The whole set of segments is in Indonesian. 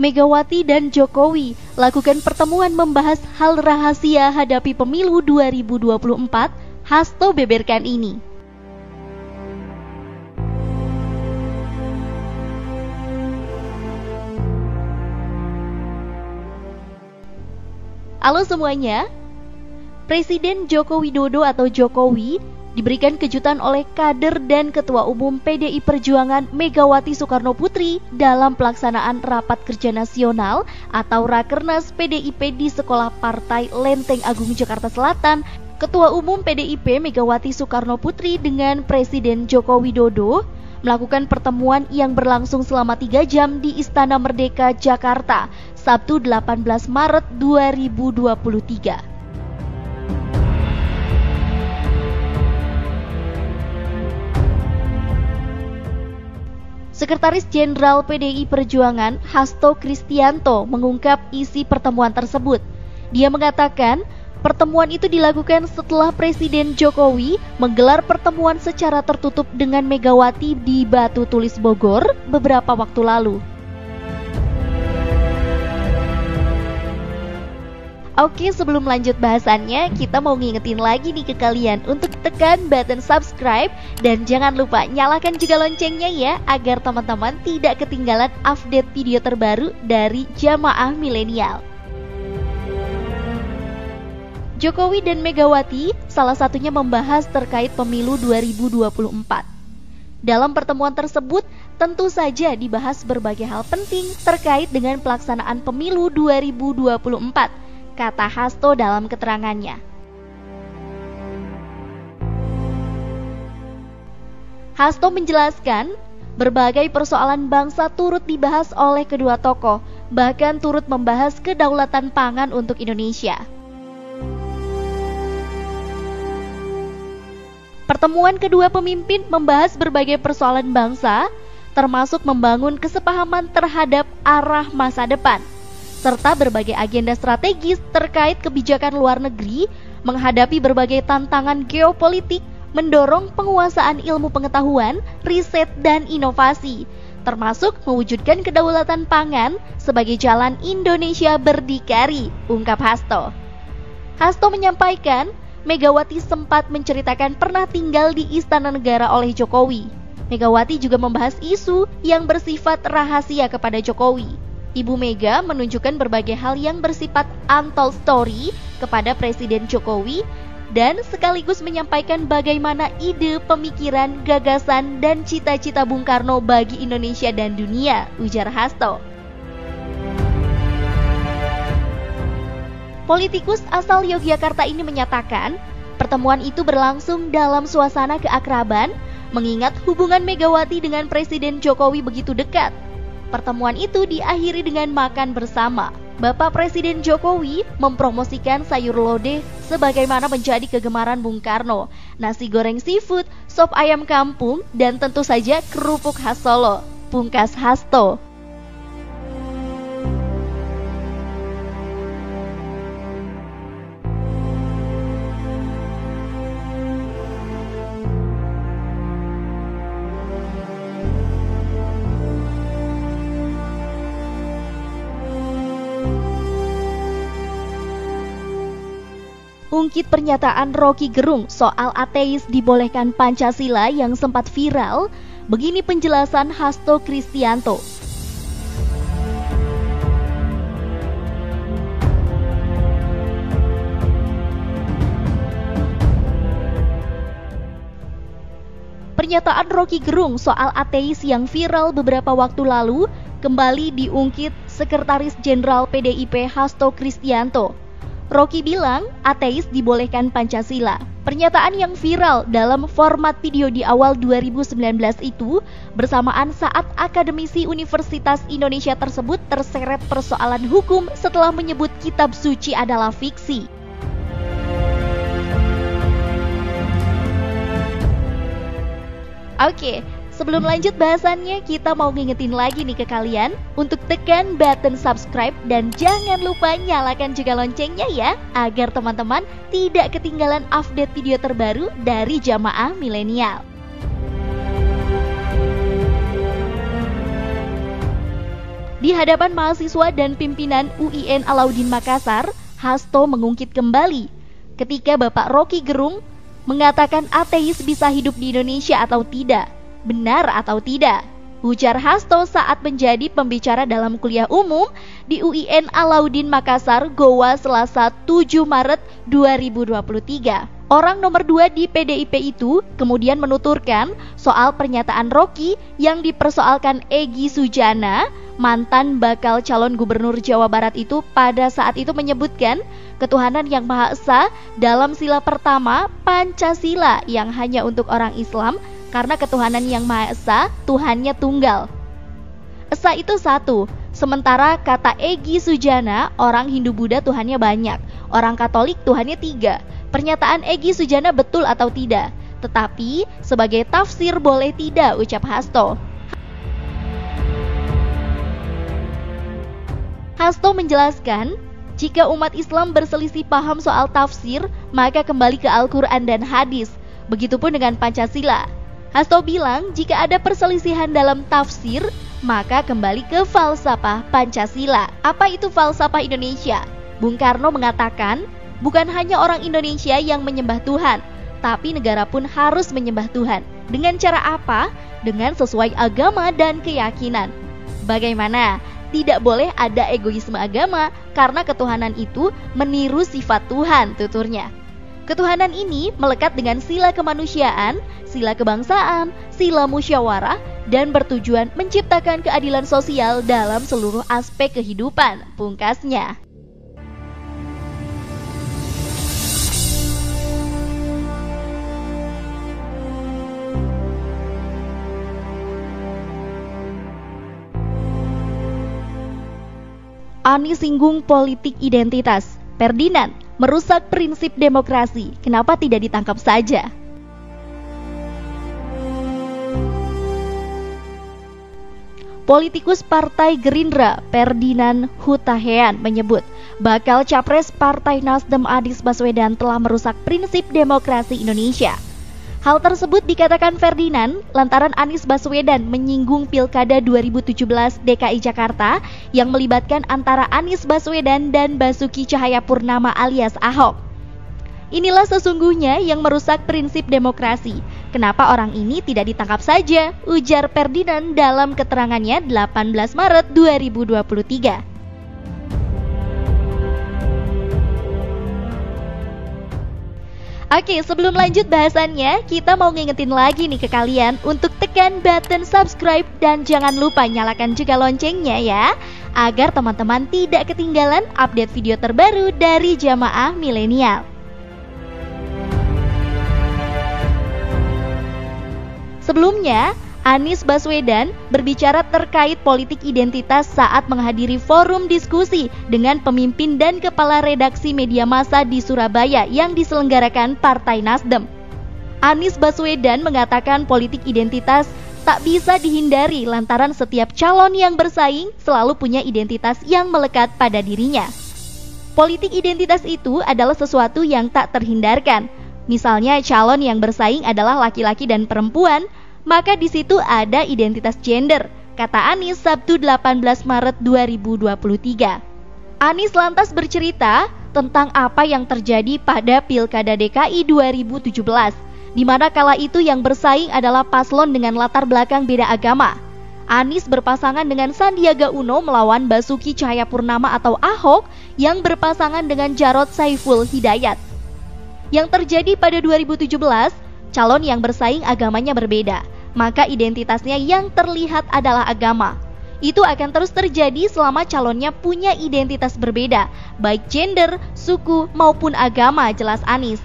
Megawati dan Jokowi lakukan pertemuan membahas hal rahasia hadapi pemilu 2024, Hasto beberkan ini. Halo semuanya, Presiden Joko Widodo atau Jokowi diberikan kejutan oleh kader dan Ketua Umum PDI Perjuangan Megawati Soekarnoputri dalam pelaksanaan Rapat Kerja Nasional atau Rakernas PDIP di Sekolah Partai Lenteng Agung Jakarta Selatan. Ketua Umum PDIP Megawati Soekarnoputri dengan Presiden Joko Widodo melakukan pertemuan yang berlangsung selama 3 jam di Istana Merdeka, Jakarta, Sabtu 18 Maret 2023. Sekretaris Jenderal PDI Perjuangan Hasto Kristianto mengungkap isi pertemuan tersebut. Dia mengatakan, pertemuan itu dilakukan setelah Presiden Jokowi menggelar pertemuan secara tertutup dengan Megawati di Batu Tulis Bogor beberapa waktu lalu. Oke, sebelum lanjut bahasannya, kita mau ngingetin lagi nih ke kalian untuk tekan button subscribe dan jangan lupa nyalakan juga loncengnya ya, agar teman-teman tidak ketinggalan update video terbaru dari Jamaah Milenial. Jokowi dan Megawati salah satunya membahas terkait pemilu 2024. Dalam pertemuan tersebut, tentu saja dibahas berbagai hal penting terkait dengan pelaksanaan pemilu 2024. Kata Hasto dalam keterangannya. Hasto menjelaskan, berbagai persoalan bangsa turut dibahas oleh kedua tokoh, bahkan turut membahas kedaulatan pangan untuk Indonesia. Pertemuan kedua pemimpin membahas berbagai persoalan bangsa, termasuk membangun kesepahaman terhadap arah masa depan, serta berbagai agenda strategis terkait kebijakan luar negeri, menghadapi berbagai tantangan geopolitik, mendorong penguasaan ilmu pengetahuan, riset, dan inovasi, termasuk mewujudkan kedaulatan pangan sebagai jalan Indonesia berdikari, ungkap Hasto. Hasto menyampaikan, Megawati sempat menceritakan pernah tinggal di Istana Negara oleh Jokowi. Megawati juga membahas isu yang bersifat rahasia kepada Jokowi. Ibu Mega menunjukkan berbagai hal yang bersifat untold story kepada Presiden Jokowi dan sekaligus menyampaikan bagaimana ide, pemikiran, gagasan, dan cita-cita Bung Karno bagi Indonesia dan dunia, ujar Hasto. Politikus asal Yogyakarta ini menyatakan, pertemuan itu berlangsung dalam suasana keakraban, mengingat hubungan Megawati dengan Presiden Jokowi begitu dekat. Pertemuan itu diakhiri dengan makan bersama. Bapak Presiden Jokowi mempromosikan sayur lodeh sebagaimana menjadi kegemaran Bung Karno, nasi goreng seafood, sop ayam kampung, dan tentu saja kerupuk khas Solo, pungkas Hasto. Ungkit pernyataan Rocky Gerung soal ateis dibolehkan Pancasila yang sempat viral, begini penjelasan Hasto Kristianto. Pernyataan Rocky Gerung soal ateis yang viral beberapa waktu lalu kembali diungkit Sekretaris Jenderal PDIP Hasto Kristianto. Rocky bilang ateis dibolehkan Pancasila. Pernyataan yang viral dalam format video di awal 2019 itu bersamaan saat akademisi Universitas Indonesia tersebut terseret persoalan hukum setelah menyebut kitab suci adalah fiksi. Oke, sebelum lanjut bahasannya, kita mau ngingetin lagi nih ke kalian untuk tekan button subscribe dan jangan lupa nyalakan juga loncengnya ya, agar teman-teman tidak ketinggalan update video terbaru dari Jamaah Milenial. Di hadapan mahasiswa dan pimpinan UIN Alauddin Makassar, Hasto mengungkit kembali ketika Bapak Rocky Gerung mengatakan ateis bisa hidup di Indonesia atau tidak. Benar atau tidak? Ujar Hasto saat menjadi pembicara dalam kuliah umum di UIN Alauddin Makassar, Goa, Selasa 7 Maret 2023. Orang nomor 2 di PDIP itu kemudian menuturkan soal pernyataan Rocky yang dipersoalkan Egy Sujana, mantan bakal calon gubernur Jawa Barat itu pada saat itu menyebutkan ketuhanan yang Maha Esa dalam sila pertama Pancasila yang hanya untuk orang Islam karena ketuhanan yang Maha Esa Tuhannya tunggal. Esa itu satu, sementara kata Egy Sujana orang Hindu-Buddha Tuhannya banyak, orang Katolik Tuhannya 3. Pernyataan Egy Sujana betul atau tidak? Tetapi sebagai tafsir boleh tidak, ucap Hasto. Hasto menjelaskan, jika umat Islam berselisih paham soal tafsir, maka kembali ke Al-Quran dan hadis. Begitupun dengan Pancasila. Hasto bilang, jika ada perselisihan dalam tafsir, maka kembali ke falsafah Pancasila. Apa itu falsafah Indonesia? Bung Karno mengatakan, bukan hanya orang Indonesia yang menyembah Tuhan, tapi negara pun harus menyembah Tuhan. Dengan cara apa? Dengan sesuai agama dan keyakinan. Bagaimana? Tidak boleh ada egoisme agama karena ketuhanan itu meniru sifat Tuhan, tuturnya. Ketuhanan ini melekat dengan sila kemanusiaan, sila kebangsaan, sila musyawarah, dan bertujuan menciptakan keadilan sosial dalam seluruh aspek kehidupan, pungkasnya. Anies singgung politik identitas. Ferdinand merusak prinsip demokrasi. Kenapa tidak ditangkap saja? Politikus Partai Gerindra Ferdinand Hutahean menyebut bakal capres Partai Nasdem Anies Baswedan telah merusak prinsip demokrasi Indonesia. Hal tersebut dikatakan Ferdinand lantaran Anies Baswedan menyinggung Pilkada 2017 DKI Jakarta yang melibatkan antara Anies Baswedan dan Basuki Cahayapurnama alias Ahok. Inilah sesungguhnya yang merusak prinsip demokrasi. Kenapa orang ini tidak ditangkap saja? Ujar Ferdinand dalam keterangannya 18 Maret 2023. Oke, sebelum lanjut bahasannya, kita mau ngingetin lagi nih ke kalian untuk tekan button subscribe dan jangan lupa nyalakan juga loncengnya ya, agar teman-teman tidak ketinggalan update video terbaru dari Jamaah Milenial. Sebelumnya, Anies Baswedan berbicara terkait politik identitas saat menghadiri forum diskusi dengan pemimpin dan kepala redaksi media massa di Surabaya yang diselenggarakan Partai Nasdem. Anies Baswedan mengatakan politik identitas tak bisa dihindari lantaran setiap calon yang bersaing selalu punya identitas yang melekat pada dirinya. Politik identitas itu adalah sesuatu yang tak terhindarkan. Misalnya calon yang bersaing adalah laki-laki dan perempuan, maka di situ ada identitas gender, kata Anies Sabtu 18 Maret 2023. Anies lantas bercerita tentang apa yang terjadi pada Pilkada DKI 2017, di mana kala itu yang bersaing adalah paslon dengan latar belakang beda agama. Anies berpasangan dengan Sandiaga Uno melawan Basuki Cahayapurnama atau Ahok yang berpasangan dengan Jarod Saiful Hidayat. Yang terjadi pada 2017, calon yang bersaing agamanya berbeda, maka identitasnya yang terlihat adalah agama. Itu akan terus terjadi selama calonnya punya identitas berbeda, baik gender, suku, maupun agama, jelas Anies.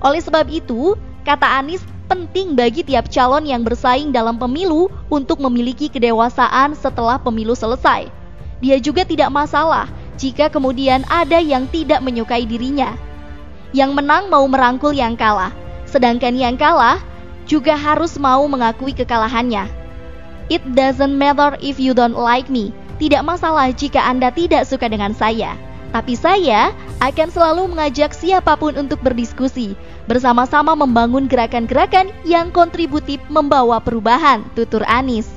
Oleh sebab itu, kata Anies, penting bagi tiap calon yang bersaing dalam pemilu untuk memiliki kedewasaan setelah pemilu selesai. Dia juga tidak masalah jika kemudian ada yang tidak menyukai dirinya. Yang menang mau merangkul yang kalah, sedangkan yang kalah juga harus mau mengakui kekalahannya. It doesn't matter if you don't like me. Tidak masalah jika Anda tidak suka dengan saya, Tapi saya akan selalu mengajak siapapun untuk berdiskusi, bersama-sama membangun gerakan-gerakan yang kontributif membawa perubahan, tutur Anies.